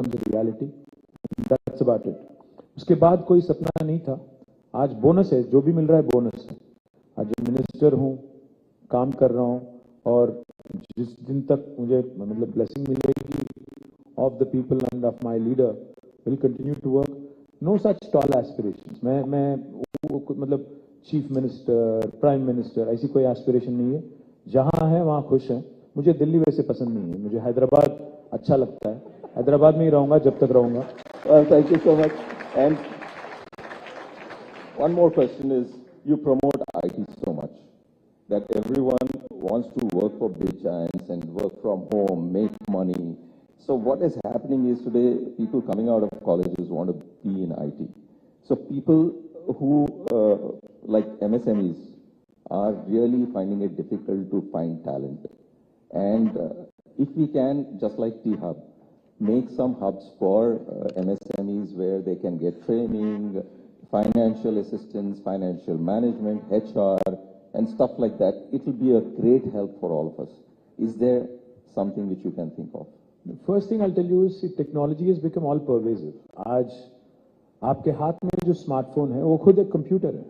becomes a reality. That's about it. उसके बाद कोई सपना नहीं था. आज बोनस है, जो भी मिल रहा है बोनस है. आज मिनिस्टर हूँ, काम कर रहा हूँ, और जिस दिन तक मुझे मतलब ब्लेसिंग मिलेगी of the people and of my leader will continue to work. No such tall aspirations. मैं मतलब चीफ मिनिस्टर, प्राइम मिनिस्टर, ऐसी कोई एस्पिरेशन नहीं है. जहां है वहां खुश है. मुझे दिल्ली वैसे पसंद नहीं है. मुझे हैदराबाद अच्छा लगता है. हैदराबाद में ही रहूंगा जब तक रहूंगा. Thank you so much. And one more question is, you promote IT so much that everyone wants to work for big giants and work from home, make money. So what is happening is today, people coming out of colleges want to be in IT. So people who, like MSMEs, are really finding it difficult to find talent. And if we can, just like T-Hub, make some hubs for MSMEs where they can get training, financial assistance, financial management, HR, and stuff like that, it will be a great help for all of us. Is there something which you can think of? The first thing I'll tell you is technology has become all pervasive. आज आपके हाथ में जो smartphone है वो खुद एक computer है.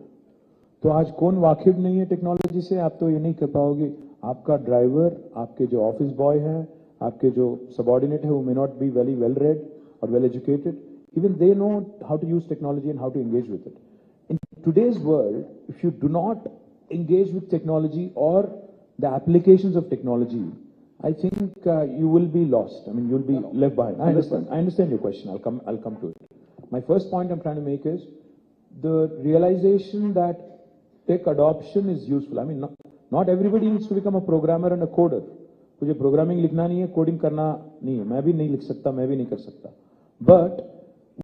तो आज कौन वाकिफ नहीं है टेक्नोलॉजी से, आप तो ये नहीं कर पाओगे. आपका ड्राइवर, आपके जो ऑफिस बॉय हैं, आपके जो सबऑर्डिनेट है, वो may not be very well read और well educated. Even they know how to use technology and how to engage with it. In today's world, if you do not engage with technology or the applications of technology, I think you will be lost. I mean, you'll be left behind. I understand your question. I'll come to it. My first point I'm trying to make is the realization that tech adoption is useful. I mean, not everybody needs to become a programmer and a coder. मुझे programming लिखना नहीं है, coding करना नहीं है. मैं भी नहीं लिख सकता, मैं भी नहीं कर सकता. But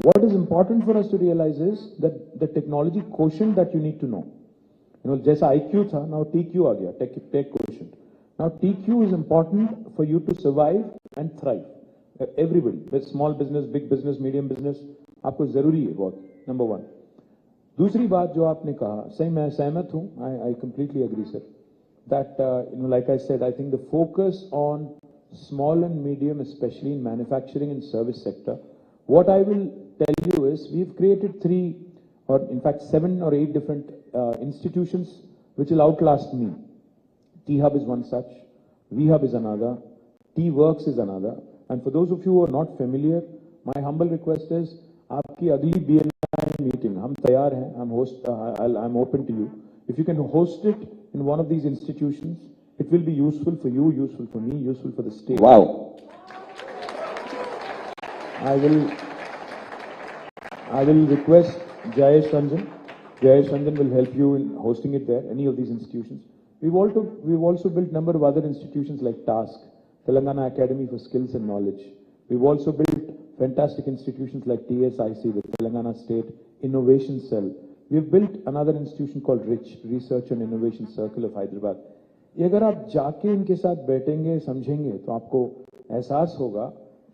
what is important for us to realize is that the technology quotient that you need to know. You know, जैसा IQ था, now TQ आ गया, tech quotient. Now TQ is important for you to survive and thrive. Everybody, with small business, big business, medium business, आपको जरूरी है बहुत. Number one. दूसरी बात जो आपने कहा, सही मैं सहमत हूँ. I completely agree, sir. That you know, like I said, I think the focus on small and medium, especially in manufacturing and service sector. What I will tell you is we've created 3 or in fact 7 or 8 different institutions which will outlast me. T-Hub is one such, V-Hub is another, T-Works is another. And for those of you who are not familiar, my humble request is आपकी अगली BNI meeting, हम तैयार हैं, I'm open to you. If you can host it in one of these institutions, it will be useful for you, useful for me, useful for the state. Wow. I will request Jayesh Ranjan. Jayesh Ranjan will help you in hosting it there, any of these institutions. We've also built a number of other institutions like TASK, Telangana Academy for Skills and Knowledge. We've also built fantastic institutions like TSIC, the Telangana State Innovation Cell. We've built another institution called RICH, Research and Innovation Circle of Hyderabad. ये अगर आप जाके इनके साथ बैठेंगे, समझेंगे, तो आपको एहसास होगा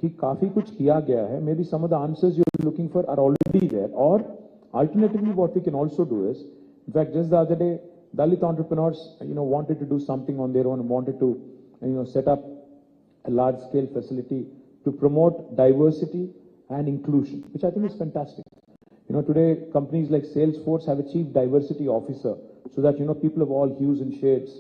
कि काफी कुछ किया गया है. Maybe some of the answers you're looking for are already there. Or alternatively, what we can also do is, in fact, just the other day, Dalit entrepreneurs, wanted to do something on their own and wanted to, set up a large-scale facility to promote diversity and inclusion, which I think is fantastic. Today companies like Salesforce have a chief diversity officer, so that people of all hues and shades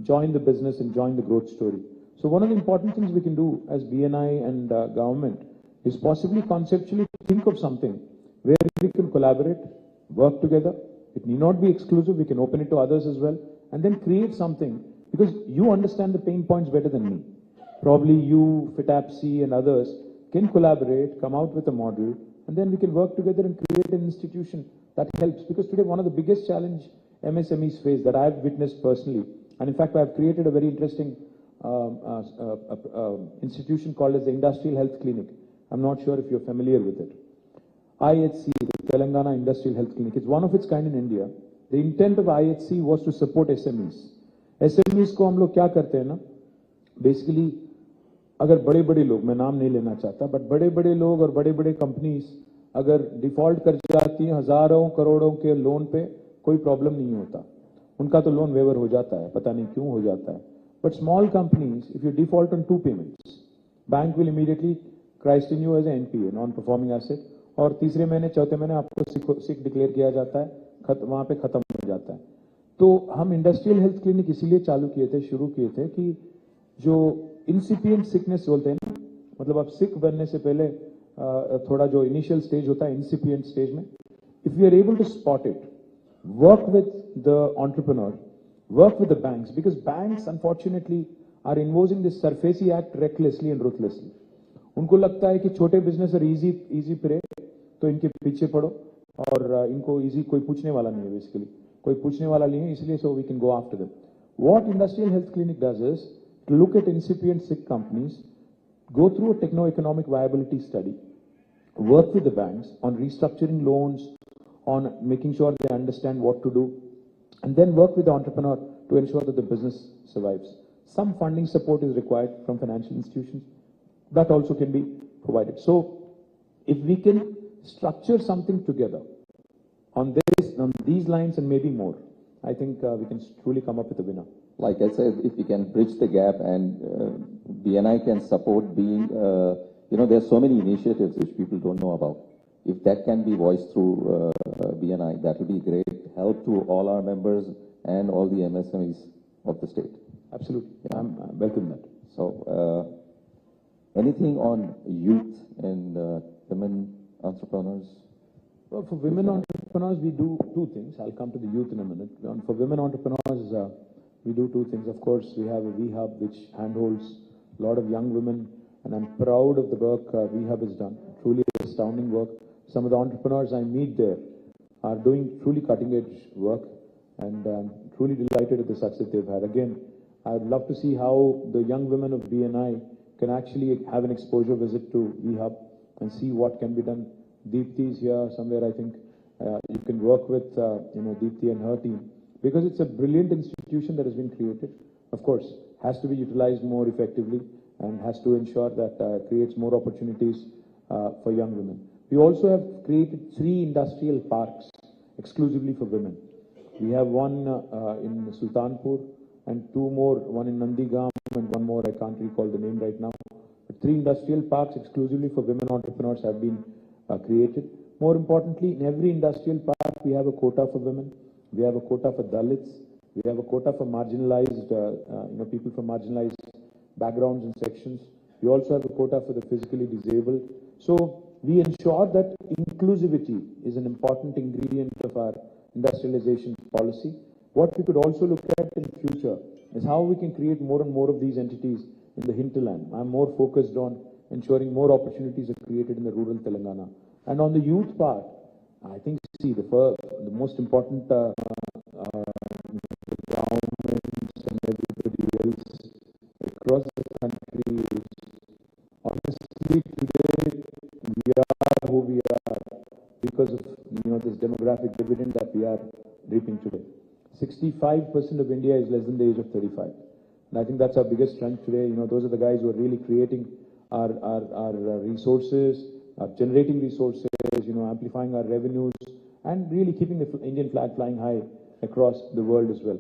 join the business and join the growth story. So one of the important things we can do as BNI and government is possibly conceptually think of something where we can collaborate, work together. It need not be exclusive. We can open it to others as well, and then create something, because you understand the pain points better than me. Probably you, FITAPC and others can collaborate, come out with a model, and then we can work together and create an institution that helps. Because today one of the biggest challenge MSMEs face that I have witnessed personally, and in fact I have created a very interesting institution called as the Industrial Health Clinic. I'm not sure if you're familiar with it. IHC, the Telangana Industrial Health Clinic, it's one of its kind in India. The intent of IHC was to support SMEs. SMEs को हम लोग क्या करते हैं ना, basically अगर बड़े-बड़े लोग, मैं नाम नहीं लेना चाहता, बट बड़े-बड़े लोग और बड़े-बड़े कंपनीज अगर डिफॉल्ट कर जाती हैं हजारों करोड़ों के लोन पे, कोई प्रॉब्लम नहीं होता. उनका तो लोन वेवर हो जाता है, पता नहीं क्यों हो जाता है. But small companies, if you default on 2 payments, bank will immediately Christ in you as an NPA, non performing asset, और तीसरे महीने चौथे महीने आपको सिक डिक्लेयर किया जाता है, वहां पे खत्म हो जाता है। तो हम इंडस्ट्रियल हेल्थ क्लिनिक इसीलिए चालू किए थे, शुरू किए थे कि जो इंसिपिएंट सिकनेस बोलते हैं ना, मतलब आप सिक बनने से पहले थोड़ा जो इनिशियल स्टेज होता है इंसिपिएंट स्टेज में, if we are able to spot it, work with the entrepreneur, work with the banks, because banks unfortunately are imposing this SARFAESI Act recklessly and ruthlessly. उनको लगता है कि छोटे बिजनेस इजी प्रे, तो इनके पीछे पड़ो, और इनको इजी कोई पूछने वाला नहीं है, बेसिकली कोई पूछने वाला नहीं है, इसलिए so we can go after them. What industrial health clinic does is to look at incipient sick companies, go through a techno-economic viability study, work with the banks on restructuring loans, on making sure they understand what to do, and then work with the entrepreneur to ensure that the business survives. Some funding support is required from financial institutions. That also can be provided. So, if we can structure something together on these lines and maybe more, I think we can truly come up with a winner. Like I said, if we can bridge the gap and BNI can support being, there's so many initiatives which people don't know about. If that can be voiced through BNI, that would be great help to all our members and all the MSMEs of the state. Absolutely. Yeah. I'm welcome that. So, anything on youth and women entrepreneurs? Well, for women entrepreneurs, we do two things. I'll come to the youth in a minute. For women entrepreneurs, we do two things. Of course, we have a VHub which handholds a lot of young women, and I'm proud of the work VHub has done. Truly astounding work. Some of the entrepreneurs I meet there are doing truly cutting-edge work, and truly delighted at the success they've had. Again, I'd love to see how the young women of BNI can actually have an exposure visit to VHub and see what can be done. Deepthi is here somewhere, I think. You can work with Deepthi and her team, because it's a brilliant institution that has been created. Of course, has to be utilized more effectively and has to ensure that creates more opportunities for young women. We also have created 3 industrial parks exclusively for women. We have one in Sultanpur and 2 more, one in Nandigam and one more, I can't recall the name right now. But 3 industrial parks exclusively for women entrepreneurs have been created. More importantly, in every industrial park, we have a quota for women. We have a quota for Dalits. We have a quota for marginalized, people from marginalized backgrounds and sections. We also have a quota for the physically disabled. So we ensure that inclusivity is an important ingredient of our industrialization policy. What we could also look at in the future is how we can create more and more of these entities in the hinterland. I'm more focused on ensuring more opportunities are created in the rural Telangana. And on the youth part, I think, the most important the governments and everybody else across the country is, honestly, today we are who we are because of this demographic dividend that we are reaping today. 65% of India is less than the age of 35. And I think that's our biggest strength today. Those are the guys who are really creating our resources, generating resources, amplifying our revenues, and really keeping the Indian flag flying high across the world as well.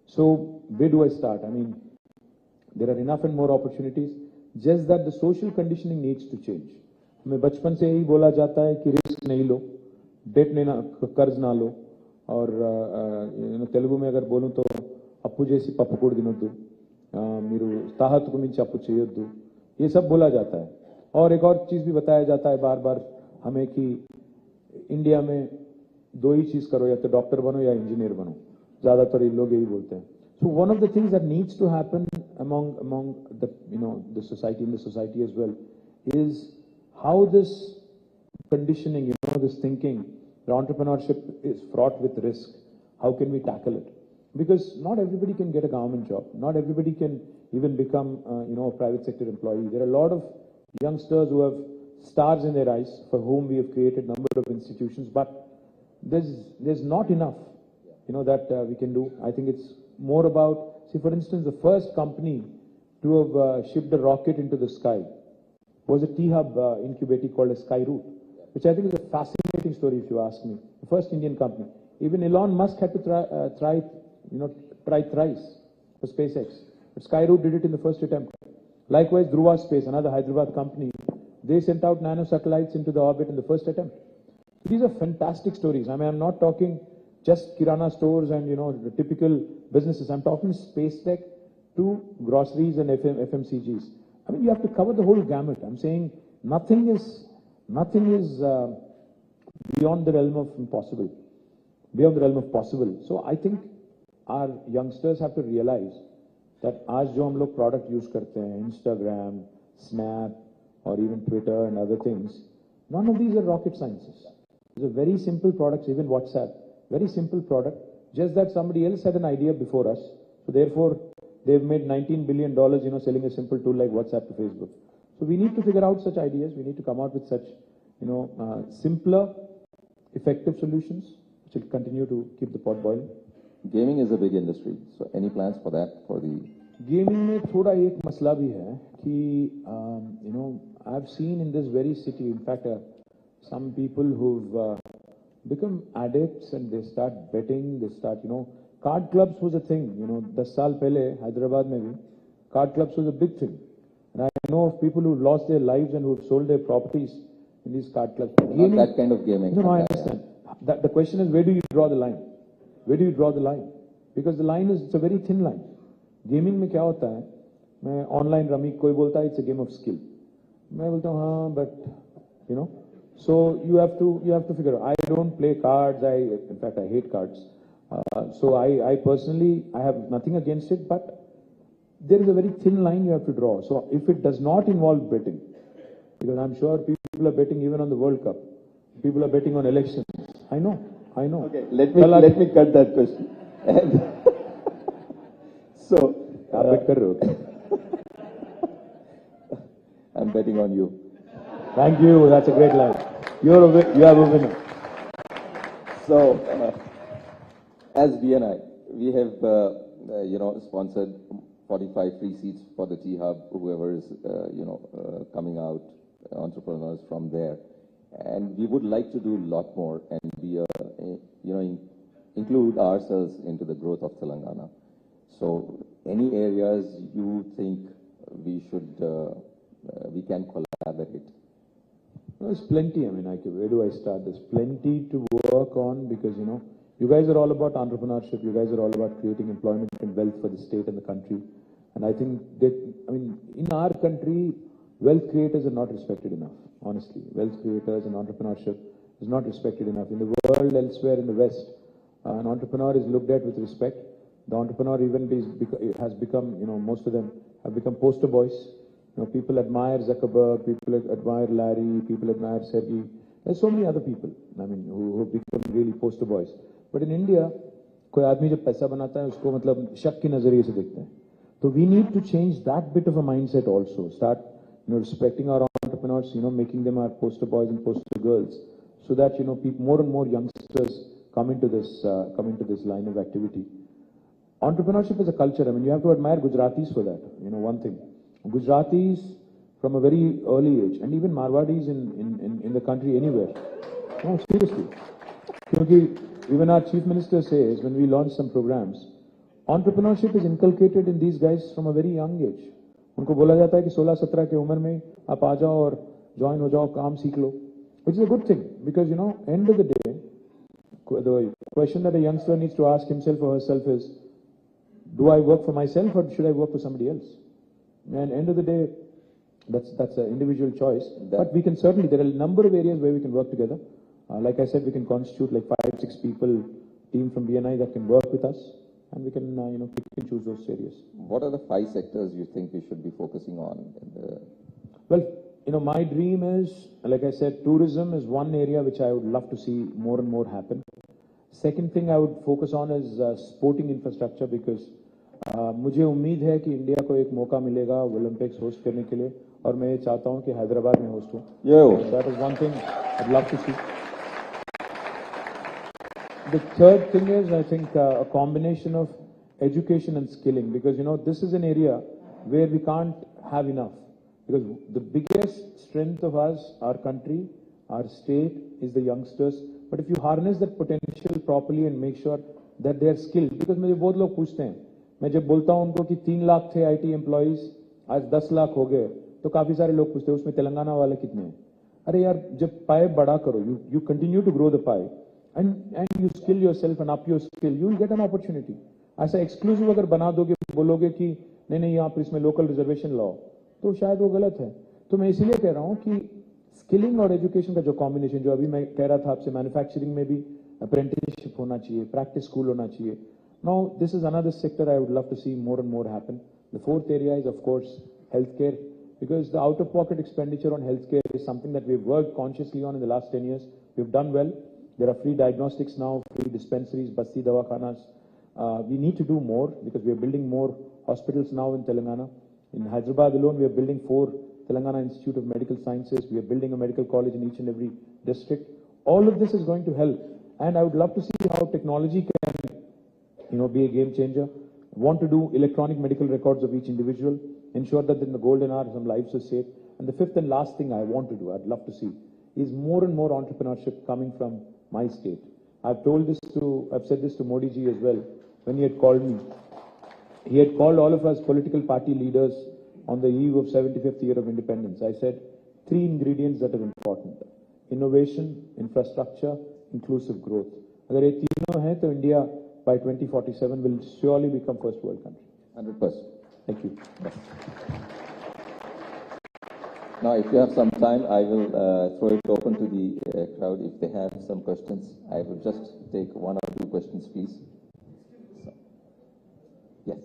So where do I start? I mean, there are enough and more opportunities, just that the social conditioning needs to change. हमें बचपन से ही बोला जाता है कि risk नहीं लो, date नहीं ना, कर्ज ना लो, और तेलुगु में अगर बोलूं तो अप्पू जैसी पप्पू कोड दिनोद्दु, మీరు తాహతుకు మించి అప్పు చేయొద్దు, ये सब बोला जाता है. और एक और चीज भी बताया जाता है बार बार हमें कि इंडिया में 2 ही चीज करो, या तो डॉक्टर बनो या इंजीनियर बनो. ज्यादातर लोग यही बोलते हैं. So one of the things that needs to happen among the society, in the society as well, is how this conditioning, this thinking, the entrepreneurship is fraught with risk. How can we tackle it? Because not everybody can get a government job. Not everybody can even become, a private sector employee. There are a lot of youngsters who have stars in their eyes, for whom we have created a number of institutions, but there's not enough, that we can do. I think it's more about, see, for instance, the first company to have shipped a rocket into the sky was a T-Hub incubator called a Skyroot, which I think is a fascinating story if you ask me. The first Indian company. Even Elon Musk had to try thrice for SpaceX. But Skyroot did it in the first attempt. Likewise, Dhruva Space, another Hyderabad company, They sent out nano satellites into the orbit in the first attempt. So these are fantastic stories. I mean, I'm not talking just Kirana stores and, the typical businesses. I'm talking space tech to groceries and FMCGs. I mean, you have to cover the whole gamut. I'm saying nothing is beyond the realm of impossible, beyond the realm of possible. So I think our youngsters have to realize that आज जो हम लोग product use करते हैं, Instagram, Snap, or even Twitter and other things, none of these are rocket sciences. These are very simple products, even WhatsApp, very simple product, just that somebody else had an idea before us. So therefore, they've made $19 billion, selling a simple tool like WhatsApp to Facebook. So we need to figure out such ideas. We need to come out with such, simpler, effective solutions, which will continue to keep the pot boiling. Gaming is a big industry. So any plans for that, for the... Gaming में थोड़ा एक मसला भी है कि, I've seen in this very city, in fact, some people who've become addicts and they start betting, they start, card clubs was a thing, 10 साल पहले Hyderabad में भी, card clubs was a big thing. And I know of people who've lost their lives and who've sold their properties in these card clubs. Gaming, not that kind of gaming. No, I understand. The question is, where do you draw the line? Where do you draw the line? Because the line is, it's a very thin line. Gaming में क्या होता है? मैं online rummy कोई बोलता है it's a game of skill. मैं बोलता हूँ हाँ, but so you have to figure out. I don't play cards. In fact I hate cards. So I personally I have nothing against it, but there is a very thin line you have to draw. So if it does not involve betting, because I'm sure people are betting even on the World Cup, people are betting on elections. I know. Okay, let me cut that question. So, I'm betting on you. Thank you. That's a great line. You have a winner. So, as BNI, we have sponsored 45 free seats for the T Hub. Whoever is coming out, entrepreneurs from there, and we would like to do a lot more and be include ourselves into the growth of Telangana. So, any areas you think we can collaborate? There's plenty. I mean, where do I start? There's plenty to work on because, you guys are all about entrepreneurship. You guys are all about creating employment and wealth for the state and the country. And I think that, in our country, wealth creators are not respected enough, honestly. Wealth creators and entrepreneurship is not respected enough. In the world, elsewhere in the West, an entrepreneur is looked at with respect. The entrepreneur even has become, most of them have become poster boys. People admire Zuckerberg, people admire Larry, people admire Sergey. There's so many other people, who have become really poster boys. But in India, कोई आदमी जब पैसा बनाता है उसको मतलब शक की नजरिए से देखते हैं. So we need to change that bit of a mindset also. Start, respecting our entrepreneurs, making them our poster boys and poster girls, so that people, more and more youngsters come into this line of activity. Entrepreneurship is a culture. You have to admire Gujaratis for that. One thing. Gujaratis from a very early age, and even Marwadis in the country anywhere. No, seriously. Because even our chief minister says, when we launch some programs, entrepreneurship is inculcated in these guys from a very young age. उनको बोला जाता है कि 16-17 की उम्र में आप आ जाओ और join हो जाओ, काम सीख लो, which is a good thing because end of the day, the question that a youngster needs to ask himself or herself is, do I work for myself or should I work for somebody else? And end of the day, that's an individual choice. But we can certainly, there are a number of areas where we can work together. Like I said, we can constitute like 5-6 people, team from BNI that can work with us, and we can pick and choose those areas. What are the 5 sectors you think we should be focusing on? Well, my dream is, like I said, tourism is one area which I would love to see more and more happen. Second thing I would focus on is sporting infrastructure because मुझे उम्मीद है कि India को एक मौका मिलेगा Olympics host करने के लिए और मैं ये चाहता हूं कि हैदराबाद में होस्ट हो. That is one thing I'd love to see. The third thing is, I think, a combination of education and skilling because, this is an area where we can't have enough because the biggest strength of us, our country, our state is the youngsters. But if you harness that potential properly and make sure that they are skilled, because मुझे बहुत लोग पूछते हैं, मैं जब बोलता हूं उनको कि 3 लाख थे IT एम्प्लॉइज, आज 10 लाख हो गए, तो काफी सारे लोग पूछते हैं उसमें तेलंगाना वाले कितने हैं? अरे यार, जब पाए बड़ा करो, you continue to grow the pie and you skill yourself and up your skill, you will get an opportunity. ऐसा एक्सक्लूसिव अगर बना दोगे, बोलोगे कि नहीं नहीं यहाँ पर इसमें लोकल रिजर्वेशन लाओ, तो शायद वो गलत है. तो मैं इसीलिए कह रहा हूँ कि स्किलिंग और एजुकेशन का जो कॉम्बिनेशन, जो अभी मैं कह रहा था आपसे, मैन्युफैक्चरिंग में भी अप्रेंटिसशिप होना चाहिए, प्रैक्टिस स्कूल होना चाहिए. Now, this is another sector I would love to see more and more happen. The fourth area is, of course, healthcare, because the out-of-pocket expenditure on healthcare is something that we've worked consciously on in the last 10 years. We've done well. There are free diagnostics now, free dispensaries, basti dawakhanas. We need to do more because we are building more hospitals now in Telangana. In Hyderabad alone, we are building 4 Telangana Institute of Medical Sciences. We are building a medical college in each and every district. All of this is going to help. And I would love to see how technology can be a game changer. Want to do electronic medical records of each individual, ensure that in the golden hour some lives are saved. And the fifth and last thing I want to do, I'd love to see, is more and more entrepreneurship coming from my state. I've said this to Modi ji as well when he had called me. He had called all of us political party leaders on the eve of 75th year of independence. I said 3 ingredients that are important: innovation, infrastructure, inclusive growth. अगर ये तीनों हैं तो India by 2047 will surely become first world country. 100%. Thank you. Now, if you have some time, I will throw it open to the crowd if they have some questions. I will just take 1 or 2 questions, please. So, yes.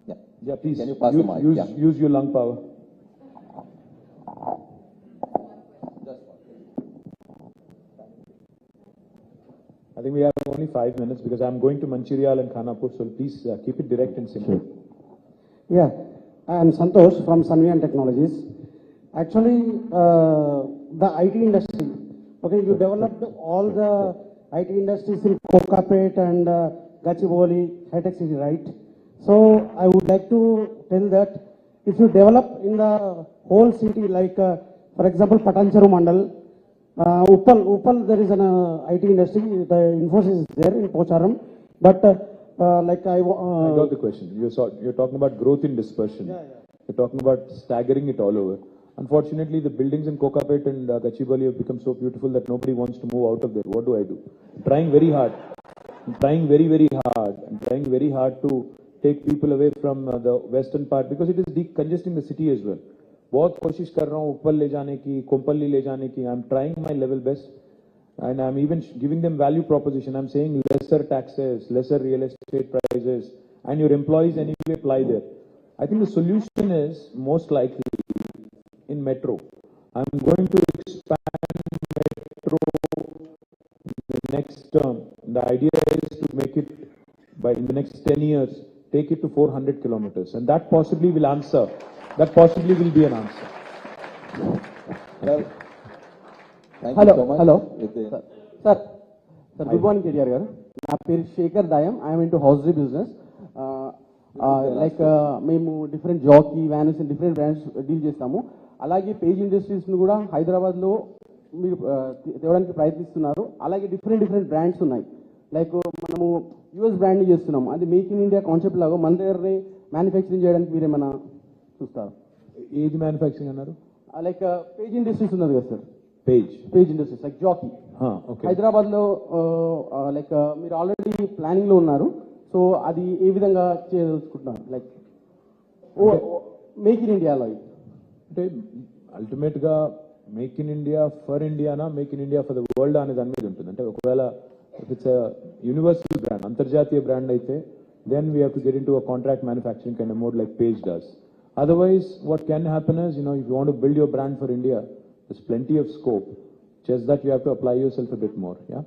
Yeah, please. Can you pass the mic? Use your lung power. I think we have only 5 minutes because I'm going to Mancherial and Khanapur, so please keep it direct and simple. Sure. Yeah, I'm Santosh from Sunvian Technologies. Actually, the IT industry, okay, you developed all the IT industries in Kokapet and Gachibowli, high-tech city, right? So I would like to tell that if you develop in the whole city, like, for example, Patancheru Mandal, Uppal, there is an IT industry. The Infosys is there in Pocharam, but like I got the question. You're talking about growth in dispersion. Yeah. You're talking about staggering it all over. Unfortunately, the buildings in Kokapet and Gachibowli have become so beautiful that nobody wants to move out of there. What do I do? I'm trying very hard. I'm trying very, very hard. I'm trying very hard to take people away from the western part because it is decongesting the city as well. बहुत कोशिश कर रहा हूँ ऊपर ले जाने की, कोम्पल्ली ले जाने की. I'm trying my level best, and I'm even giving them value proposition. I'm saying lesser taxes, lesser real estate prices, and your employees anyway apply there. I think the solution is most likely in metro. I'm going to expand metro in the next term. The idea is to make it in the next 10 years, take it to 400 kilometers, and that possibly will answer. That possibly will be an answer. Well, thank Hello, you so much. hello. Sir, Good morning, KTR garu. Na peru Shekhar Dayam. I am into hosiery business. మేము different Jockey Vans different brands deal చేస్తాము. అలాగే page industries ను కూడా హైదరాబాద్ లో మీరు తేవడానికి ప్రయత్నిస్తున్నారు. అలాగే డిఫరెంట్ బ్రాండ్స్ ఉన్నాయి. లైక్ మనము యూఎస్ బ్రాండ్ చేస్తున్నాము. అది మేక్ ఇన్ ఇండియా కాన్సెప్ట్ లాగా మన దగ్గరనే మ్యానుఫ్యాక్చరింగ్ చేయడానికి మీరేమైనా చూస్తారు? ఏది మ్యానుఫ్యాక్చరింగ్ అన్నారు? లైక్ పేజ్ ఇండస్ట్రీస్ ఉన్నది కదా sir, Page Industries like Jockey okay. Hyderabad లో లైక్ మీరు ఆల్రెడీ ప్లానింగ్ లో ఉన్నారు. సో అది ఏ విధంగా చేయదలుచుకుంటున్నారు? లైక్ మేక్ ఇన్ ఇండియాలో అంటే అల్టిమేట్ గా make in India for Indiana, make in India for the world అనే దాని మీద ఉంటుంది. అంటే ఒకవేళ ఇట్స్ యూనివర్సల్ బ్రాండ్, అంతర్జాతీయ బ్రాండ్ అయితే then we have to get into a contract manufacturing kind of mode like Page does. Otherwise, what can happen is, if you want to build your brand for India, there's plenty of scope. Just that you have to apply yourself a bit more. Yeah,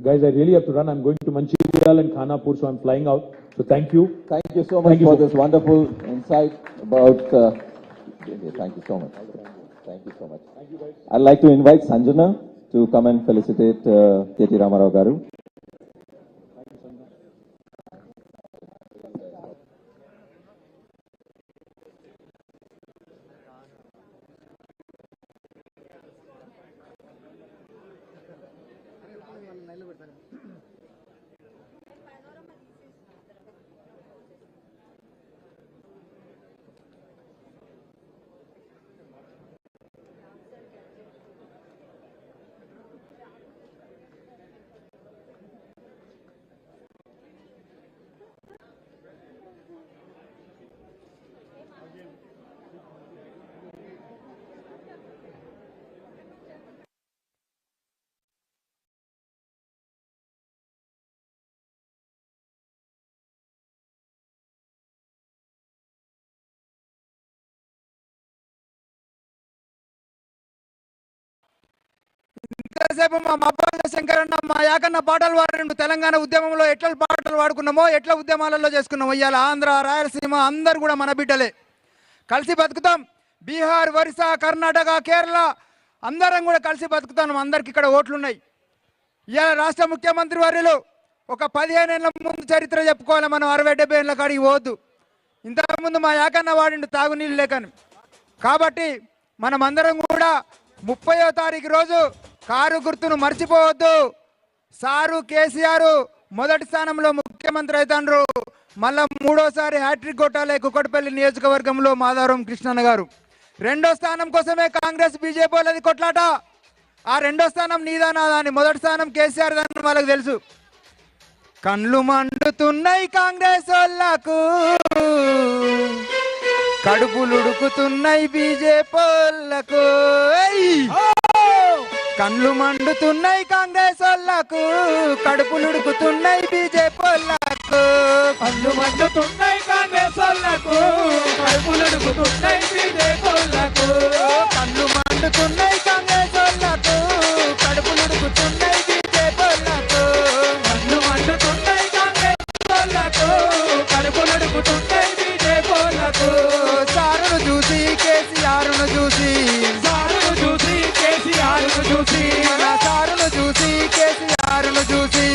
guys, I really have to run. I'm going to Mancherial and Khanapur, so I'm flying out. So thank you. Thank you so much for this wonderful insight about. Thank you so much. Thank you so much. Thank you, guys. I'd like to invite Sanjana to come and felicitate KT Ramarao garu. ఇంతసేపు మా మబ్బల శంకరన్న మా యాకన్న పాటలు పాడిండు. తెలంగాణ ఉద్యమంలో ఎట్లా పాటలు పాడుకున్నామో, ఎట్లా ఉద్యమాలలో చేసుకున్నామో, ఇవాళ ఆంధ్ర, రాయలసీమ అందరు కూడా మన బిడ్డలే. కలిసి బతుకుతాం. బీహార్, ఒరిస్సా, కర్ణాటక, కేరళ అందరం కూడా కలిసి బతుకుతాం. అందరికి ఇక్కడ ఓట్లున్నాయి. ఇవాళ రాష్ట్ర ముఖ్యమంత్రి వర్యులు ఒక 15 ఏళ్ళ ముందు చరిత్ర చెప్పుకోవాలి. మనం 60-70 ఏళ్ళ కాడికి పోవద్దు. ఇంతకుముందు మా యాకన్న వాడిండు తాగునీళ్ళు లేకని. కాబట్టి మనం అందరం కూడా 30వ తారీఖు రోజు కారు గుర్తును మర్చిపోవద్దు. సారు కేసీఆర్ మొదటి స్థానంలో ముఖ్యమంత్రి అవుతాండ్రు. మళ్ళా 3వసారి హ్యాట్రిక్ కొట్టాలి కుక్కటపల్లి నియోజకవర్గంలో మాధవరం కృష్ణన్న గారు. 2వ స్థానం కోసమే కాంగ్రెస్ బీజేపీ వాళ్ళది కొట్లాట. ఆ 2వ స్థానం నీదా నాదా అని. మొదటి స్థానం కేసీఆర్ దాన్ని వాళ్ళకి తెలుసు. కళ్ళు మండుతున్నాయి కాంగ్రెస్ వాళ్ళకు, కడుపులు ఉడుకుతున్నాయి బీజేపీ వాళ్ళకు. కళ్ళు మండుతున్నాయి కాంగ్రెస్ వాళ్ళకు, కడుపులు ఉడుకుతున్నాయి బీజేపీ వాళ్ళకు. కళ్ళు మండుతున్నాయి కాంగ్రెస్ వాళ్ళకు, కడుపులు ఉడుకుతున్నాయి బీజేపీ వాళ్ళకు. కళ్ళు మండుతున్నాయి కాంగ్రెస్ వాళ్ళకు, కడుపులు ఉడుకుతున్నాయి బీజేపీ వాళ్ళకు. కళ్ళు మండుతున్నాయి కాంగ్రెస్ వాళ్ళకు, కడుపులు ఉడుకుతున్నాయి బీజేపీ వాళ్ళకు. సారును చూసి కేసీఆర్ను చూసి, సారును చూసి కేసీఆర్ను చూసి, మన సారును చూసి కేసీఆర్ను చూసి,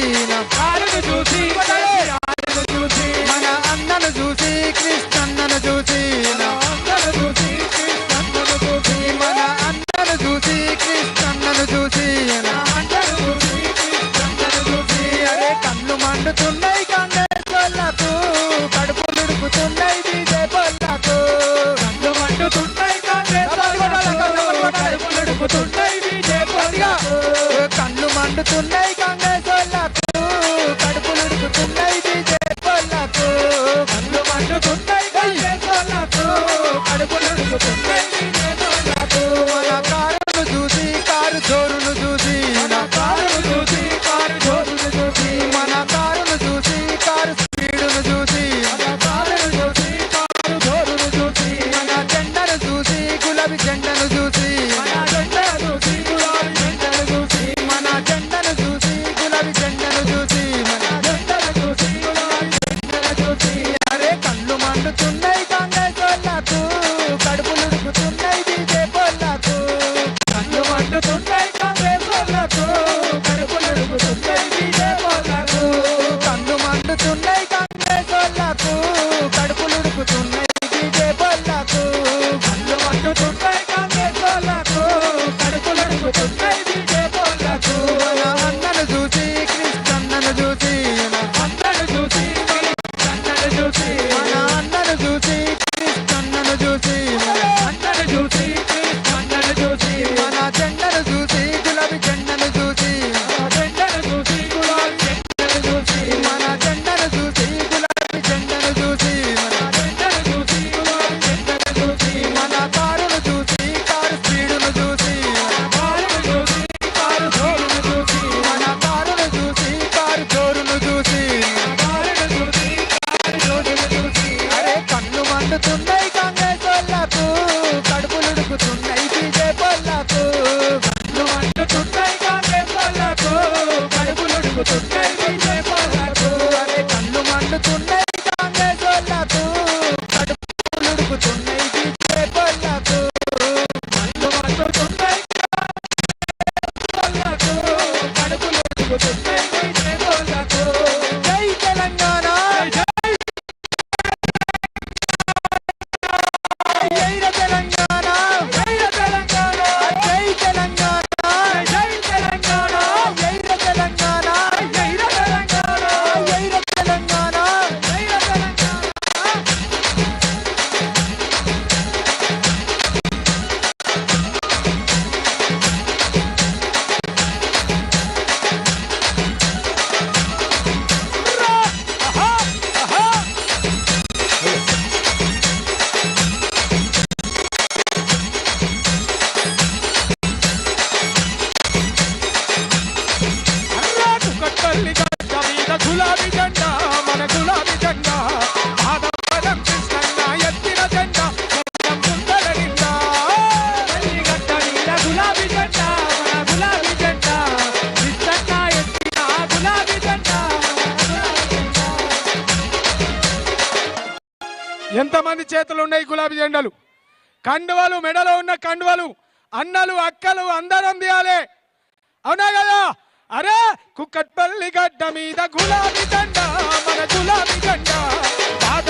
సారును చూసి కేసీఆర్ను చూసి, మన అన్నను చూసి కృష్ణన్నను చూసి, అందరూ చూసి కృష్ణన్నను చూసి, మన అన్నను చూసి కృష్ణన్నను చూసి, అందరూ చూసి కృష్ణన్నను చూసి. అరే కళ్ళు మండుతున్నాయి కాంగ్రెస్ వాళ్ళకు, కడుపులు ఉడుకుతున్నాయి బీజేపీ వాళ్ళకు. కళ్ళు మండుతున్నాయి కాంగ్రెస్ వాళ్ళకు, కడుపులు ఉడుకుతున్నాయి బీజేపీ వాళ్ళకు. కళ్ళు మండుతున్నాయి కాంగ్రెస్ వాళ్ళకు, కడుపులు ఉడుకుతున్నాయి బీజేపీ వాళ్ళకు. కళ్ళు మండుతున్నాయి కాంగ్రెస్ వాళ్ళకు, కడుపులు ఉడుకుతున్నాయి బీజేపీ వాళ్ళకు. మన కారును చూసి కారు జోరును చూసి, మన కారును చూసి కారు జోరును చూసి, మన కారును చూసి కారు స్పీడును చూసి, మన కారును చూసి కారు జోరును చూసి, మన జెండను చూసి గులాబీ జెండను చూసి, మన జెండా చూసి గులాబీ జెండను చూసి, మన జెండను చూసి గులాబీ జెండను చూసి, మన జెండను చూసి గులాబీ జెండను చూసి. అరే కళ్ళు మండుతున్నాయి కాంగ్రెస్ వాళ్ళకు, కడుపులు ఉడుకుతున్నాయి బీజేపీ వాళ్ళకు. కళ్ళు మండుతున్నాయి కాంగ్రెస్ వాళ్ళకు, కడుపులు ఉడుకుతున్నాయి బీజేపీ వాళ్ళకు. కళ్ళు మండుతున్నాయి కాంగ్రెస్ వాళ్ళకు, కడుపులు ఉడుకుతున్నాయి బీజేపీ వాళ్ళకు. కళ్ళు మండుతున్నాయి కాంగ్రెస్ వాళ్ళకు, కడుపులు ఉడుకుతున్నాయి బీజేపీ వాళ్ళకు. మన అన్నను చూసి కృష్ణన్నను చూసి, అందరూ చూసి కృష్ణన్నను చూసి, మన అన్నను చూసి కృష్ణన్నను చూసి, అందరూ చూసి కృష్ణన్నను చూసి, మన జెండను చూసి గులాబీ జెండను చూసి, మన జెండను చూసి గులాబీ జెండను చూసి, మన జెండను చూసి గులాబీ జెండను చూసి, మన జెండను చూసి గులాబీ జెండను చూసి, మన కారును చూసి కారు స్పీడును చూసి, కారును చూసి కారు జోరును చూసి, మన కారును చూసి కారు జోరును చూసి, కారును చూసి కారు జోరును చూసి. అరే కళ్ళు మండుతున్నాయి కాంగ్రెస్ వాళ్ళకు, కడుపులు ఉడుకుతున్నాయి బీజేపీ వాళ్ళకు. కళ్ళు మండుతున్నాయి కాంగ్రెస్ వాళ్ళకు, కడుపులు ఉడుకుతున్నాయి బీజేపీ వాళ్ళకు. అరే కళ్ళు మండుతున్నాయి కాంగ్రెస్ వాళ్ళకు, కడుపులు ఉడుకుతున్నాయి బీజేపీ వాళ్ళకు. కళ్ళు మండుతున్నాయి కాంగ్రెస్ వాళ్ళకు, కడుపులు ఉడుకుతున్నాయి బీజేపీ వాళ్ళకు. జై తెలంగాణ, జై తెలంగాణ, జై తెలంగాణ, జై తెలంగాణ, జై తెలంగాణ, జై తెలంగాణ, జై తెలంగాణ, జై తెలంగాణ. జై తెలంగాణ. ఎంతమంది చేతులు ఉన్నాయి గులాబీ జెండాలు, కండువలు, మెడలో ఉన్న కండువలు అన్నలు అక్కలు అందరం తీయాలి, అవునా కదా? అరే కుక్కట్పల్లి గడ్డ మీద గులాబీ జెండా, మన గులాబీ జెండా, బాధ